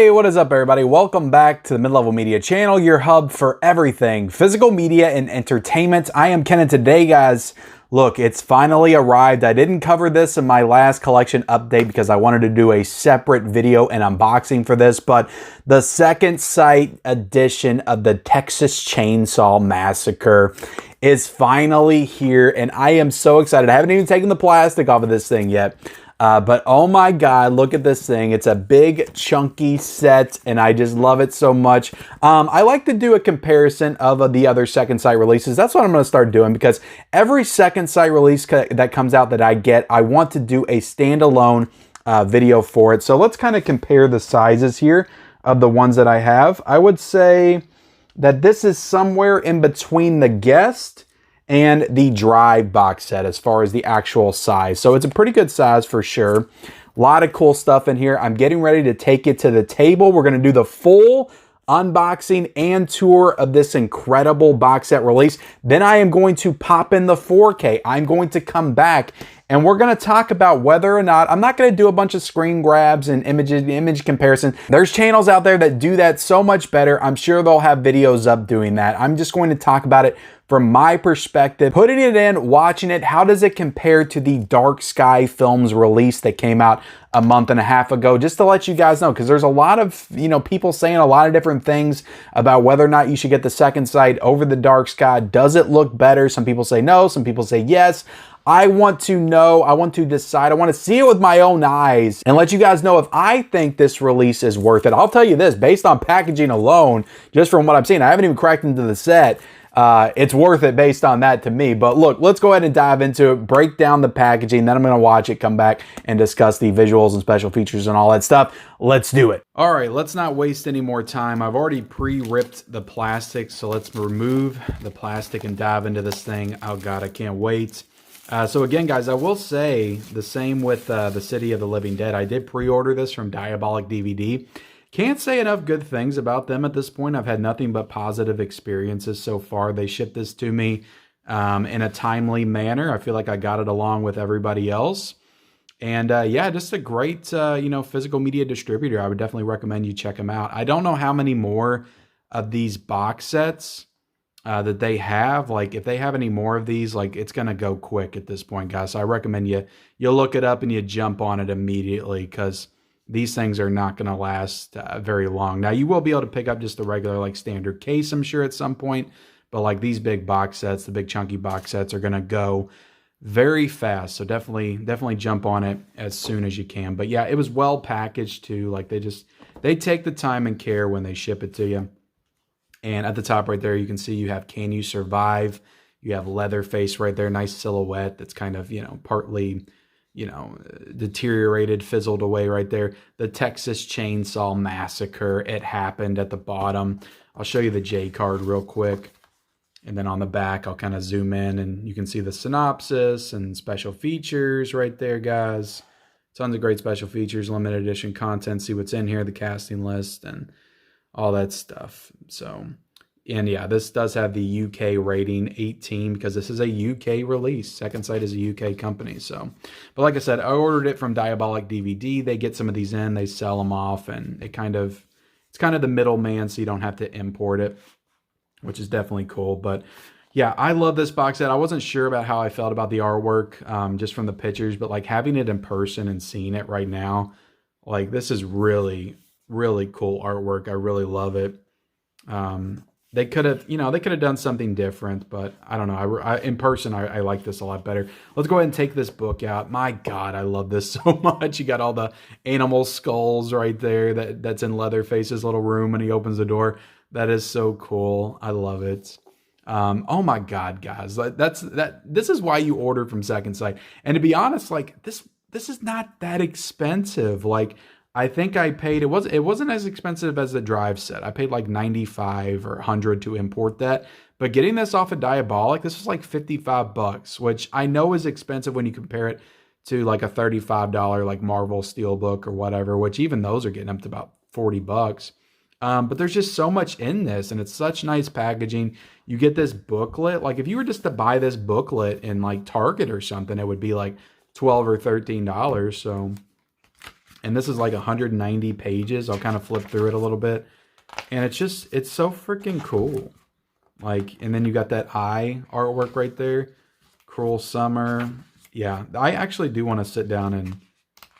Hey, what is up everybody? Welcome back to the Mid-Level Media channel, your hub for everything physical media and entertainment. I am Ken, and today, guys, look, it's finally arrived. I didn't cover this in my last collection update because I wanted to do a separate video and unboxing for this, but the second sight edition of the Texas Chain Saw Massacre is finally here, and I am so excited. I haven't even taken the plastic off of this thing yet. But oh my God, look at this thing. It's a big chunky set and I just love it so much. I like to do a comparison of the other second sight releases. That's what I'm going to start doing because every second sight release that comes out that I get, I want to do a standalone video for it. So let's kind of compare the sizes here of the ones that I have. I would say that this is somewhere in between the Guest and the Drive box set as far as the actual size. So it's a pretty good size for sure. A lot of cool stuff in here. I'm getting ready to take it to the table. We're going to do the full unboxing and tour of this incredible box set release. Then I am going to pop in the 4K. I'm going to come back and we're going to talk about whether or not, I'm not going to do a bunch of screen grabs and image comparison. There's channels out there that do that so much better. I'm sure they'll have videos up doing that. I'm just going to talk about it from my perspective, putting it in, watching it. How does it compare to the Dark Sky Films release that came out a month and a half ago? Just to let you guys know, because there's a lot of, people saying a lot of different things about whether or not you should get the second sight over the Dark Sky. Does it look better? Some people say no, some people say yes. I want to know, I want to decide, I want to see it with my own eyes and let you guys know if I think this release is worth it. I'll tell you this, based on packaging alone, just from what I'm seeing, I haven't even cracked into the set. It's worth it based on that to me. But look, let's go ahead and dive into it, break down the packaging, then I'm going to watch it, come back and discuss the visuals and special features and all that stuff. Let's do it. All right, let's not waste any more time. I've already pre-ripped the plastic, so let's remove the plastic and dive into this thing. Oh God, I can't wait. So again, guys, I will say the same with the City of the Living Dead. I did pre-order this from Diabolic DVD. Can't say enough good things about them at this point. I've had nothing but positive experiences so far. They shipped this to me in a timely manner. I feel like I got it along with everybody else. And yeah, just a great, physical media distributor. I would definitely recommend you check them out. I don't know how many more of these box sets that they have. Like if they have any more of these, like it's going to go quick at this point, guys. So I recommend you look it up and you jump on it immediately because these things are not going to last very long. Now, you will be able to pick up just the regular, like, standard case, I'm sure, at some point. But, like, these big box sets, the big chunky box sets are going to go very fast. So definitely jump on it as soon as you can. But, yeah, it was well packaged, too. Like, they take the time and care when they ship it to you. And at the top right there, you can see you have Can You Survive? You have Leatherface right there. Nice silhouette that's kind of, partly deteriorated, fizzled away right there. The Texas Chain Saw Massacre, it happened at the bottom. I'll show you the J card real quick. And then on the back, I'll kind of zoom in and you can see the synopsis and special features right there, guys. Tons of great special features, limited edition content. See what's in here, the casting list and all that stuff. So, and yeah, this does have the UK rating 18 because this is a UK release. Second Sight is a UK company. So, but like I said, I ordered it from Diabolic DVD. They get some of these in, they sell them off, and it's kind of the middleman, so you don't have to import it, which is definitely cool. But yeah, I love this box set. I wasn't sure about how I felt about the artwork just from the pictures, but like having it in person and seeing it right now, like this is really, really cool artwork. I really love it. They could have, done something different, but I don't know. In person, I like this a lot better. Let's go ahead and take this book out. My God, I love this so much. You got all the animal skulls right there. That's in Leatherface's little room when he opens the door. That is so cool. I love it. Oh my God, guys, this is why you order from Second Sight. And to be honest, like this is not that expensive. Like, I think I paid, it wasn't as expensive as the Drive set. I paid like $95 or $100 to import that. But getting this off of Diabolic, this was like $55, which I know is expensive when you compare it to like a $35 like Marvel Steelbook or whatever, which even those are getting up to about $40. But there's just so much in this and it's such nice packaging. You get this booklet. Like if you were just to buy this booklet in like Target or something, it would be like $12 or $13. So And this is like 190 pages. I'll kind of flip through it a little bit. And it's so freaking cool. Like, and then you got that eye artwork right there. Cruel Summer. Yeah, I actually do want to sit down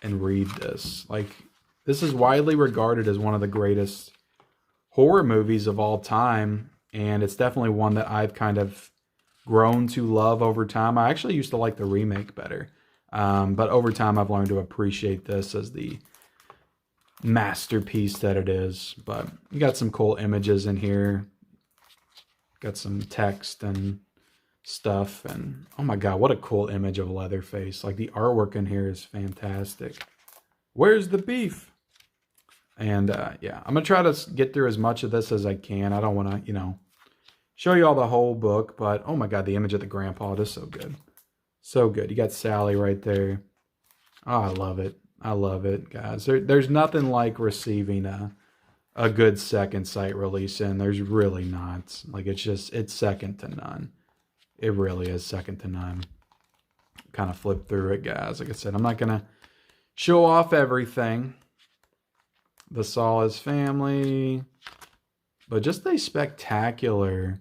and read this. Like, this is widely regarded as one of the greatest horror movies of all time. And it's definitely one that I've kind of grown to love over time. I actually used to like the remake better. But over time, I've learned to appreciate this as the masterpiece that it is. But you got some cool images in here. Got some text and stuff. And oh my God, what a cool image of Leatherface. Like, the artwork in here is fantastic. Where's the beef? And yeah, I'm going to try to get through as much of this as I can. I don't want to, you know, show you all the whole book. But oh my God, the image of the grandpa is so good. So good. You got Sally right there. Oh, I love it. I love it, guys. There's nothing like receiving a good second sight release in. There's really not. Like, it's second to none. It really is second to none. Kind of flip through it, guys. Like I said, I'm not going to show off everything. The Saw's family. But just a spectacular...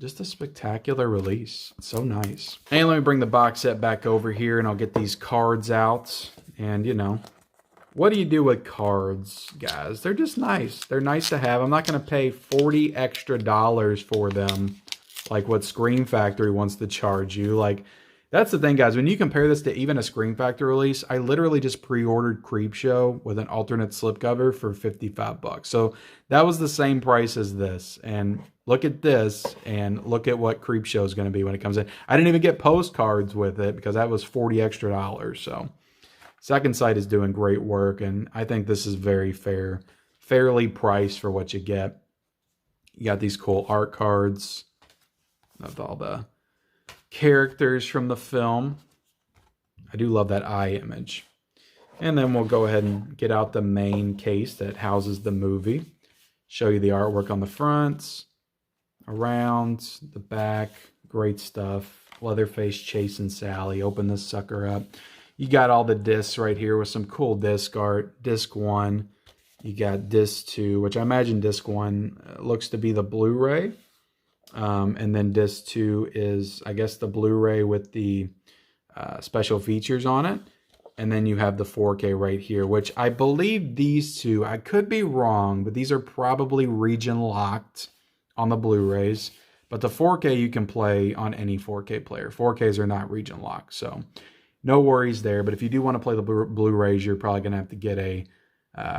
just a spectacular release. It's so nice. And let me bring the box set back over here and I'll get these cards out. And, you know, what do you do with cards, guys? They're just nice. They're nice to have. I'm not going to pay $40 extra for them like what Scream Factory wants to charge you. Like, that's the thing, guys. When you compare this to even a Scream Factory release, I literally just pre-ordered Creepshow with an alternate slipcover for $55. So that was the same price as this. And look at this and look at what Creepshow is going to be when it comes in. I didn't even get postcards with it because that was $40 extra. So Second Sight is doing great work. And I think this is very fairly priced for what you get. You got these cool art cards of all the characters from the film. I do love that eye image. And then we'll go ahead and get out the main case that houses the movie. Show you the artwork on the front, around the back. Great stuff. Leatherface chasing Sally. Open this sucker up. You got all the discs right here with some cool disc art. Disc 1. You got disc 2, which I imagine disc 1 looks to be the Blu-ray. And then disc 2 is, I guess, the Blu-ray with the special features on it. And then you have the 4K right here, which I believe these two, I could be wrong, but these are probably region locked on the Blu-rays. But the 4K you can play on any 4K player. 4Ks are not region locked, so no worries there. But if you do want to play the Blu-rays, you're probably going to have to get a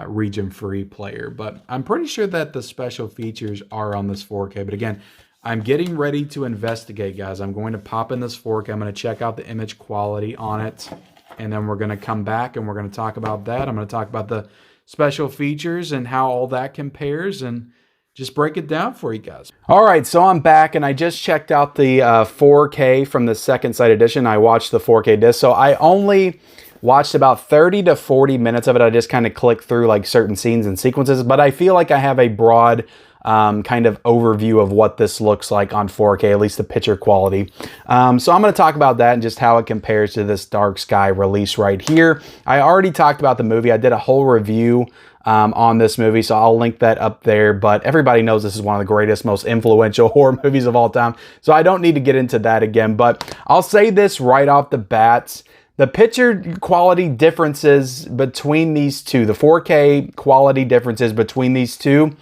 region-free player. But I'm pretty sure that the special features are on this 4K. But again, I'm getting ready to investigate, guys. I'm going to pop in this 4K. I'm going to check out the image quality on it. And then we're going to come back and we're going to talk about that. I'm going to talk about the special features and how all that compares and just break it down for you guys. All right, so I'm back and I just checked out the 4K from the Second Sight edition. I watched the 4K disc. So I only watched about 30 to 40 minutes of it. I just kind of clicked through like certain scenes and sequences, but I feel like I have a broad kind of overview of what this looks like on 4K, at least the picture quality. So I'm going to talk about that and just how it compares to this Dark Sky release right here. I already talked about the movie. I did a whole review on this movie, so I'll link that up there. But everybody knows this is one of the greatest, most influential horror movies of all time, so I don't need to get into that again. But I'll say this right off the bat. The picture quality differences between these two, the 4K quality differences between these two,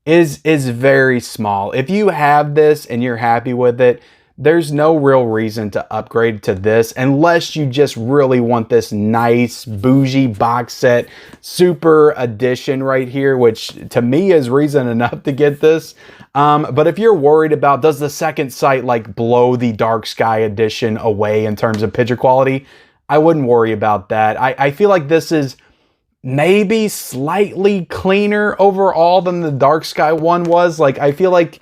is very small. If you have this and you're happy with it, there's no real reason to upgrade to this unless you just really want this nice bougie box set super edition right here, which to me is reason enough to get this. But if you're worried about, does the Second Sight like blow the Dark Sky edition away in terms of picture quality, I wouldn't worry about that. I feel like this is maybe slightly cleaner overall than the Dark Sky one was. Like, I feel like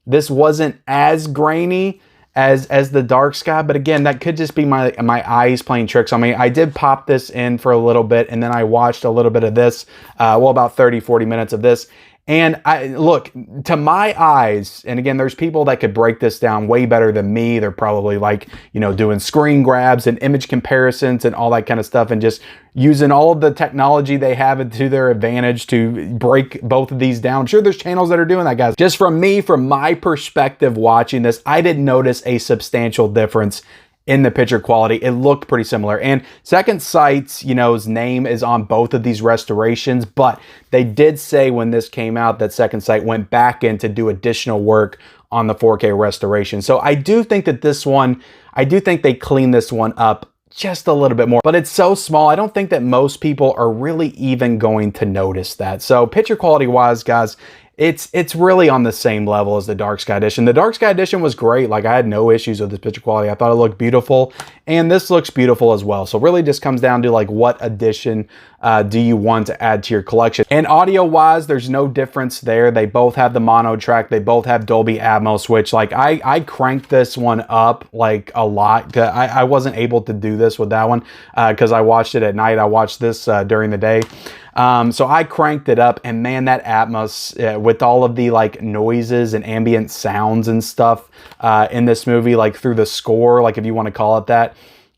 this wasn't as grainy as the Dark Sky, but again, that could just be my eyes playing tricks on me. I did pop this in for a little bit, and then I watched a little bit of this, well, about 30-40 minutes of this, And look, to my eyes, and again, there's people that could break this down way better than me. They're probably like, you know, doing screen grabs and image comparisons and all that kind of stuff, and just using all of the technology they have to their advantage to break both of these down. I'm sure there's channels that are doing that, guys. Just from me, from my perspective watching this, I didn't notice a substantial difference in the picture quality. It looked pretty similar. And Second Sight's, you know, his name is on both of these restorations, but they did say when this came out that Second Sight went back in to do additional work on the 4K restoration. So I do think that this one, I do think they cleaned this one up just a little bit more, but it's so small. I don't think that most people are really even going to notice that. So picture quality wise, guys, it's really on the same level as the Dark Sky Edition. The Dark Sky Edition was great. Like, I had no issues with this picture quality. I thought it looked beautiful, and this looks beautiful as well. So really just comes down to like what edition do you want to add to your collection. And audio wise, there's no difference there. They both have the mono track. They both have Dolby Atmos, which like I cranked this one up like a lot. I wasn't able to do this with that one because I watched it at night. I watched this during the day. So I cranked it up, and man, that Atmos with all of the like noises and ambient sounds and stuff in this movie, like through the score, like if you want to call it that,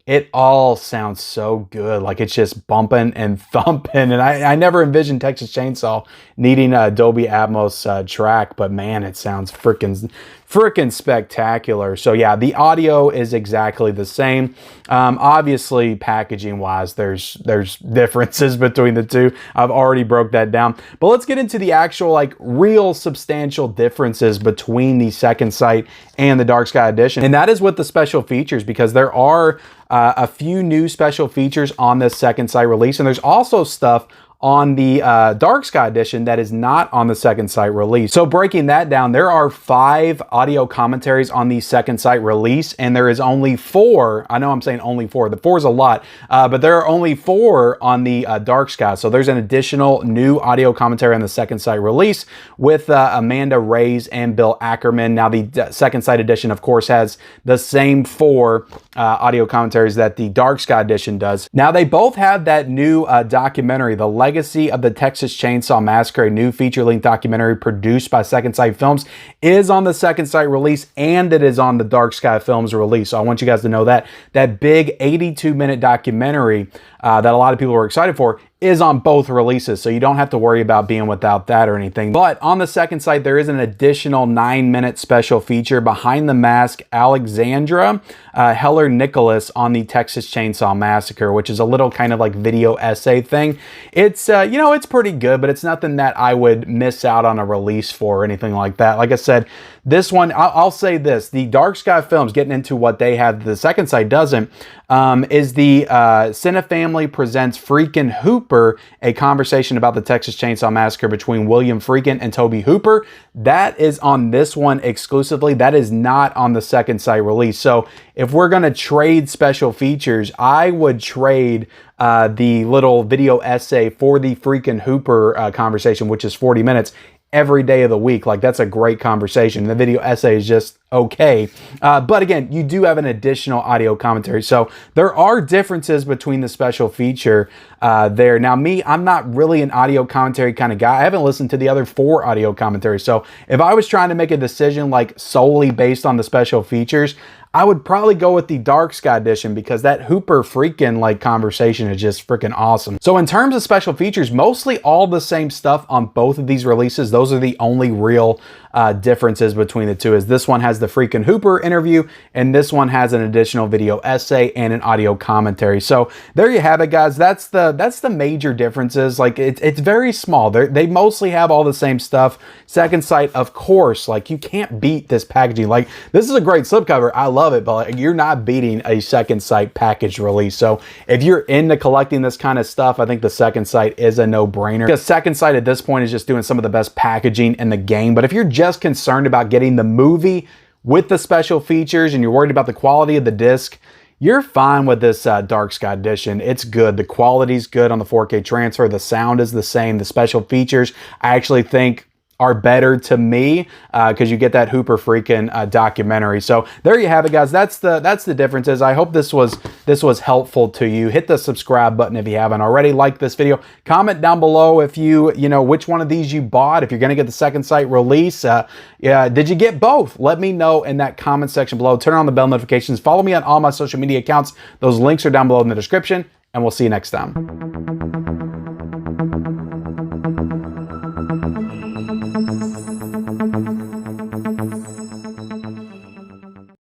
it all sounds so good. Like it's just bumping and thumping. And I never envisioned Texas Chain Saw needing a Dolby Atmos track, but man, it sounds freaking spectacular. So yeah, the audio is exactly the same. Obviously, packaging wise, there's differences between the two. I've already broke that down, but let's get into the actual like real substantial differences between the Second Sight and the Dark Sky Edition. And that is with the special features, because there are a few new special features on this Second Sight release, and there's also stuff on the Dark Sky Edition that is not on the Second Sight release. So breaking that down, there are 5 audio commentaries on the Second Sight release, and there is only 4. I know I'm saying only 4. The 4 is a lot, but there are only 4 on the Dark Sky. So there's an additional new audio commentary on the Second Sight release with Amanda Reyes and Bill Ackerman. Now the Second Sight Edition, of course, has the same 4 audio commentaries that the Dark Sky Edition does. Now they both have that new documentary, The Legacy of the Texas Chain Saw Massacre, a new feature-length documentary produced by Second Sight Films, is on the Second Sight release, and it is on the Dark Sky Films release. So I want you guys to know that that big 82-minute documentary that a lot of people were excited for is on both releases, so you don't have to worry about being without that or anything. But on the Second Sight, there is an additional 9-minute special feature, Behind the Mask, Alexandra Heller Nicholas on the Texas Chain Saw Massacre, which is a little kind of like video essay thing. It's, you know, it's pretty good, but it's nothing that I would miss out on a release for or anything like that. Like I said, this one, I'll say this, the Dark Sky Films, getting into what they have, the Second Sight doesn't, is the Cine Family Presents Freakin' Hooper, a conversation about the Texas Chain Saw Massacre between William Friedkin and Tobe Hooper. That is on this one exclusively. That is not on the Second Sight release. So if we're going to trade special features, I would trade the little video essay for the Freakin' Hooper conversation, which is 40 minutes, every day of the week. Like, that's a great conversation. The video essay is just okay. But again, you do have an additional audio commentary. So there are differences between the special feature there. Now me, I'm not really an audio commentary kind of guy. I haven't listened to the other 4 audio commentaries. So if I was trying to make a decision like solely based on the special features, I would probably go with the Dark Sky Edition, because that Hooper Freakin' like conversation is just freaking awesome. So in terms of special features, mostly all the same stuff on both of these releases. Those are the only real differences between the two, is this one has the Freakin' Hooper interview, and this one has an additional video essay and an audio commentary. So there you have it, guys. That's the major differences. Like, it's very small. They mostly have all the same stuff. Second Sight, of course, like, you can't beat this packaging. Like, this is a great slipcover. I love it, but like, you're not beating a Second Sight package release. So if you're into collecting this kind of stuff, I think the Second Sight is a no-brainer, because Second Sight at this point is just doing some of the best packaging in the game. But if you're just concerned about getting the movie with the special features and you're worried about the quality of the disc, you're fine with this Dark Sky Edition. It's good. The quality's good on the 4K transfer. The sound is the same. The special features, I actually think, are better to me because you get that Hooper freaking documentary. So there you have it, guys. That's the differences. I hope this was helpful to you. Hit the subscribe button if you haven't already. Like this video. Comment down below if you know which one of these you bought. If you're gonna get the second sight release, did you get both? Let me know in that comment section below. Turn on the bell notifications. Follow me on all my social media accounts. Those links are down below in the description, and we'll see you next time.